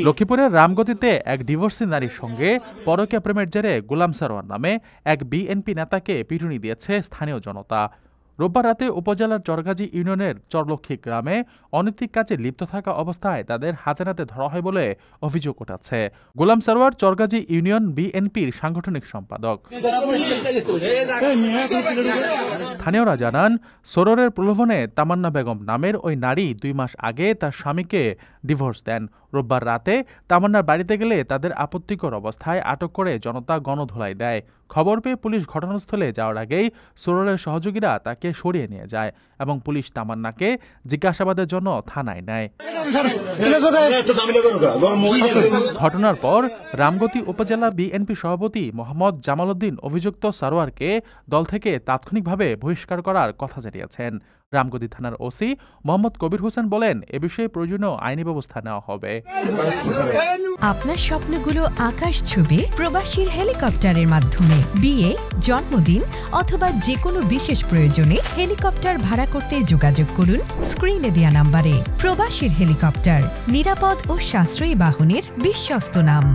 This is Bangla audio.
লক্ষ্মীপুরের রামগতিতে এক ডিভোর্সি নারীর সঙ্গে পরকীয়া প্রেমের জেরে গোলাম সারোয়ার নামে এক বিএনপি নেতাকে পিটুনি দিয়েছে স্থানীয় জনতা। রোববার রাতে উপজেলার চরগাজী ইউনিয়নের চরলক্ষ্মী গ্রামে অনৈতিক কাজে লিপ্ত থাকা অবস্থায় তাদের হাতে নাতে ধরা হয় বলে অভিযোগ উঠেছে। গোলাম সারোয়ার চরগাজী ইউনিয়ন বিএনপির সাংগঠনিক সম্পাদক। স্থানীয়রা জানান, সোররের প্রলোভনে তামান্না বেগম নামের ওই নারী 2 মাস আগে তার স্বামীকে ডিভোর্স দেন। রোববার রাতে তামান্নার বাড়িতে গেলে তাদের আপত্তিকর অবস্থায় আটক করে জনতা গণধোলাই দেয়। খবর পেয়ে পুলিশ ঘটনাস্থলে যাওয়ার আগেই সোররের সহযোগীরা তাকে সরিয়ে নিয়ে যায় এবং পুলিশ তামান্নাকে জিজ্ঞাসাবাদের জন্য থানায় নেয়। ঘটনার পর রামগতি উপজেলা বিএনপি সভাপতি মোহাম্মদ জামাল উদ্দিন অভিযুক্ত সারোয়ারকে দল থেকে তাৎক্ষণিকভাবে বহিষ্কার করার কথা জানিয়েছেন। রামগতি থানার ওসি মোহাম্মদ কবির হোসেন বলেন, এ বিষয়ে প্রয়োজনীয় আইনি ব্যবস্থা নেওয়া হবে। আপনার স্বপ্নগুলো আকাশ ছুবে প্রবাসীর হেলিকপ্টারের মাধ্যমে। বিয়ে, জন্মদিন অথবা যে কোনো বিশেষ প্রয়োজনে হেলিকপ্টার ভাড়া করতে যোগাযোগ করুন স্ক্রিনে দেয়া নাম্বারে। প্রবাসীর হেলিকপ্টার, নিরাপদ ও সাশ্রয়ী বাহনের বিশ্বস্ত নাম।